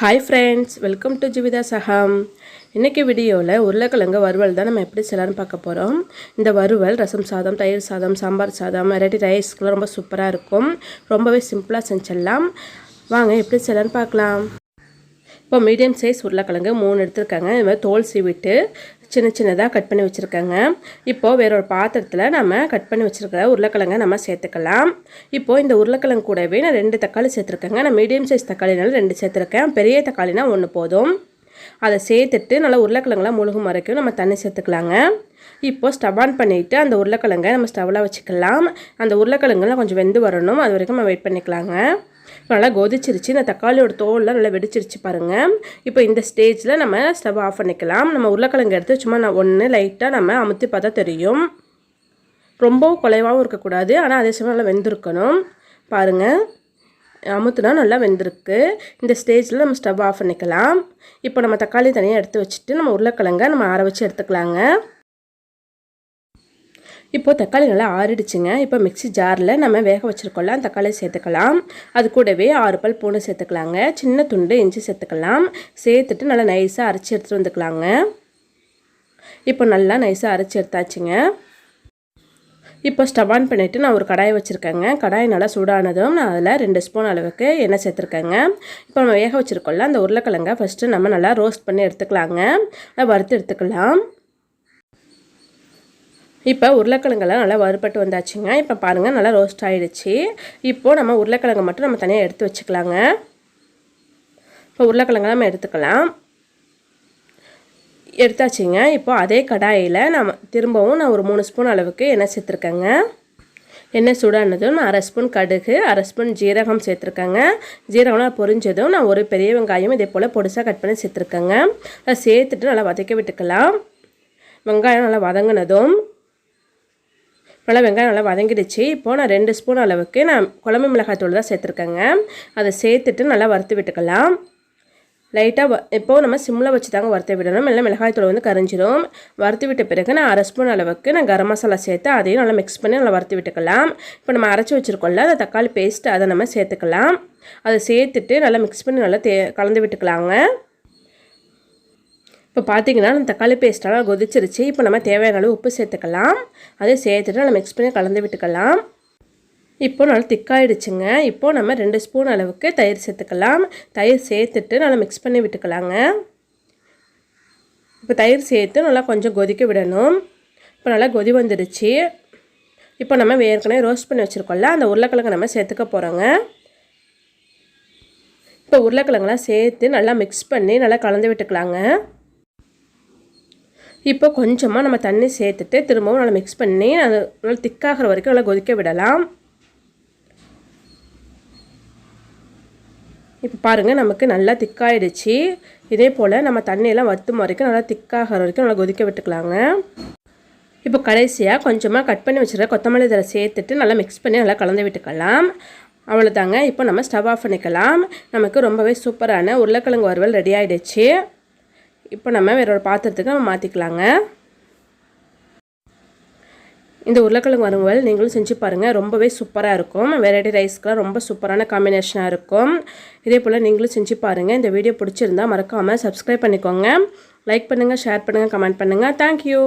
Hi friends, welcome to jeevethaas Agam. இன்னைக்கு வீடியோல உருளைக்கிழங்கு வறுவல் தான் நம்ம எப்படி செய்யலாம்னு பார்க்க போறோம். இந்த வறுவல் ரசம் சாதம், தயிர் சாதம், சாம்பார் சாதம், வெரைட்டி ரைஸ்க்கு ரொம்ப சூப்பரா இருக்கும். ரொம்பவே சிம்பிளா செஞ்சிடலாம். வாங்க எப்படி செய்யலாம்னு பார்க்கலாம். இப்போ மீடியம் சைஸ் உருளைக்கிழங்கு 3 எடுத்துர்க்கங்க. இத தோல் சீவிட்டு சின்ன சின்னதா கட் பண்ணி வச்சிருக்கங்க. இப்போ வேற ஒரு பாத்திரத்துல நம்ம கட் பண்ணி வச்சிருக்கிற உருளைக்கிழங்கை நம்ம சேர்த்துக்கலாம். இப்போ இந்த உருளைக்கிழங்கு கூடவே நான் 2 தக்காளி சேர்த்திருக்கேங்க. நான் மீடியம் சைஸ் தக்காளினால 2 சேர்த்திருக்கேன். பெரிய தக்காளினா 1 போதும். அதை சேர்த்துட்டு நல்லா உருளைக்கிழங்குலாம் முழுகும் வரைக்கும் நம்ம தண்ணி சேர்த்துக்கலாங்க. இப்போ ஸ்டவ் ஆன் பண்ணிட்டு அந்த உருளைக்கிழங்கை நம்ம ஸ்டவ்ல வச்சுக்கலாம். அந்த உருளைக்கிழங்குலாம் கொஞ்சம் வெந்து வரணும். அது வரைக்கும் நம்ம வெயிட் பண்ணிக்கலாங்க. நல்லா கொதிச்சிருச்சு. இந்த தக்காளியோட தோல்லாம் நல்லா வெடிச்சிருச்சு பாருங்க. இப்போ இந்த ஸ்டேஜ்ல நம்ம ஸ்டவ் ஆஃப் பண்ணிக்கலாம். நம்ம உருளைக்கிழங்கு எடுத்து சும்மா ஒன்று லைட்டா நம்ம அமுத்தி பார்த்தா தெரியும். ரொம்ப குலைவாகவும் இருக்கக்கூடாது, ஆனால் அதே சமயம் நல்லா வெந்திருக்கணும். பாருங்க, அமுத்துனா நல்லா வெந்திருக்கு. இந்த ஸ்டேஜில் நம்ம ஸ்டவ் ஆஃப் பண்ணிக்கலாம். இப்போ நம்ம தக்காளி தனியாக எடுத்து வச்சுட்டு நம்ம உருளைக்கிழங்கை நம்ம ஆற வச்சு எடுத்துக்கலாங்க. இப்போ தக்காளி நல்லா ஆறிடுச்சுங்க. இப்போ மிக்ஸி ஜாரில் நம்ம வேக வச்சுருக்கோம்ல அந்த தக்காளி சேர்த்துக்கலாம். அது கூடவே 6 பல் பூண்டு சேர்த்துக்கலாங்க. சின்ன துண்டு இஞ்சி சேர்த்துக்கலாம். சேர்த்துட்டு நல்லா நைஸாக அரைச்சி எடுத்துகிட்டு வந்துக்கலாங்க. இப்போ நல்லா நைஸாக அரைச்சி எடுத்தாச்சுங்க. இப்போ ஸ்டவ் ஆன் பண்ணிவிட்டு நான் ஒரு கடாயை வச்சுருக்கேங்க. கடாய் நல்லா சூடானதும் நான் அதில் 2 ஸ்பூன் அளவுக்கு எண்ணெய் சேர்த்துருக்கேங்க. இப்போ நம்ம வேக வச்சுருக்கோம்ல அந்த உருளைக்கிழங்கை ஃபஸ்ட்டு நம்ம நல்லா ரோஸ்ட் பண்ணி எடுத்துக்கலாங்க. வறுத்து எடுத்துக்கலாம். இப்போ உருளைக்கிழங்கெல்லாம் நல்லா வறுபட்டு வந்தாச்சுங்க. இப்போ பாருங்கள் நல்லா ரோஸ்ட் ஆகிடுச்சு. இப்போது நம்ம உருளைக்கிழங்கை மட்டும் நம்ம தனியாக எடுத்து வச்சுக்கலாங்க. இப்போ உருளைக்கிழங்கெல்லாம் நம்ம எடுத்துக்கலாம். எடுத்தாச்சுங்க. இப்போ அதே கடாயில் நான் திரும்பவும் ஒரு 3 ஸ்பூன் அளவுக்கு எண்ணெய் சேர்த்துருக்கேங்க. எண்ணெய் சூடானதும் நான் 1/2 ஸ்பூன் கடுகு, 1/2 ஸ்பூன் ஜீரகம் சேர்த்துருக்கேங்க. ஜீரகம்லாம் பொரிஞ்சதும் நான் ஒரு பெரிய வெங்காயம் இதே போல் பொடிசாக கட் பண்ணி சேர்த்துருக்கேங்க. அதை சேர்த்துட்டு நல்லா வதக்கி விட்டுக்கலாம். வெங்காயம் நல்லா வதங்கினதும் நல்லா வெங்காயம் நல்லா வதங்கிடுச்சு. இப்போது நான் 2 ஸ்பூன் அளவுக்கு நான் குழம்பு மிளகாய் தூள் தான் சேர்த்துருக்கேங்க. அதை சேர்த்துட்டு நல்லா வறுத்து விட்டுக்கலாம். லைட்டாக இப்போது நம்ம சிம்மில் வச்சு தாங்க வறுத்து விடணும். இல்லை மிளகாய் தூள் வந்து கரைஞ்சிடும். வறுத்து விட்ட பிறகு நான் 1/2 ஸ்பூன் அளவுக்கு நான் கரம் மசாலா சேர்த்து அதையும் நல்லா மிக்ஸ் பண்ணி நல்லா வறுத்து விட்டுக்கலாம். இப்போ நம்ம அரைச்சி வச்சுருக்கோம்ல அந்த தக்காளி பேஸ்ட் அதை நம்ம சேர்த்துக்கலாம். அதை சேர்த்துட்டு நல்லா மிக்ஸ் பண்ணி நல்லா கலந்து விட்டுக்கலாங்க. இப்போ பார்த்தீங்கன்னா அந்த தக்காளி பேஸ்ட்டெல்லாம் கொதிச்சிருச்சு. இப்போ நம்ம தேவையான அளவு உப்பு சேர்த்துக்கலாம். அதை சேர்த்துட்டு நல்லா மிக்ஸ் பண்ணி கலந்து விட்டுக்கலாம். இப்போ நல்லா திக்காயிடுச்சுங்க. இப்போது நம்ம 2 ஸ்பூன் அளவுக்கு தயிர் சேர்த்துக்கலாம். தயிர் சேர்த்துட்டு நல்லா மிக்ஸ் பண்ணி விட்டுக்கலாங்க. இப்போ தயிர் சேர்த்து நல்லா கொஞ்சம் கொதிக்க விடணும். இப்போ நல்லா கொதி வந்துடுச்சு. இப்போ நம்ம ஏற்கனவே ரோஸ்ட் பண்ணி வச்சுருக்கோம்ல அந்த உருளைக்கிழங்கு நம்ம சேர்த்துக்க போகிறோங்க. இப்போ உருளைக்கிழங்குலாம் சேர்த்து நல்லா மிக்ஸ் பண்ணி நல்லா கலந்து விட்டுக்கலாங்க. இப்போ கொஞ்சமாக நம்ம தண்ணி சேர்த்துட்டு திரும்பவும் நல்லா மிக்ஸ் பண்ணி அது நல்லா திக்காகிற வரைக்கும் நல்லா கொதிக்க விடலாம். இப்போ பாருங்கள் நமக்கு நல்லா திக்காயிடுச்சு. இதே போல் நம்ம தண்ணியெல்லாம் வற்றும் வரைக்கும் நல்லா திக்காகிற வரைக்கும் நல்லா கொதிக்க விட்டுக்கலாங்க. இப்போ கடைசியாக கொஞ்சமாக கட் பண்ணி வச்சுருக்க கொத்தமல்லி தழை சேர்த்துட்டு நல்லா மிக்ஸ் பண்ணி நல்லா கலந்து விட்டுக்கலாம். அவ்வளோதாங்க. இப்போ நம்ம ஸ்டவ் ஆஃப் பண்ணிக்கலாம். நமக்கு ரொம்பவே சூப்பரான உருளைக்கிழங்கு வறுவல் ரெடி ஆகிடுச்சு. இப்போ நம்ம வேற ஒரு பாத்திரத்துக்கு நம்ம மாற்றிக்கலாங்க. இந்த உருளைக்கிழங்கு வறுவல் நீங்களும் செஞ்சு பாருங்கள். ரொம்பவே சூப்பராக இருக்கும். வெரைட்டி ரைஸ்க்குலாம் ரொம்ப சூப்பரான காம்பினேஷனாக இருக்கும். இதே போல் நீங்களும் செஞ்சு பாருங்கள். இந்த வீடியோ பிடிச்சிருந்தா மறக்காமல் சப்ஸ்கிரைப் பண்ணிக்கோங்க. லைக் பண்ணுங்கள், ஷேர் பண்ணுங்கள், கமெண்ட் பண்ணுங்கள். தேங்க்யூ.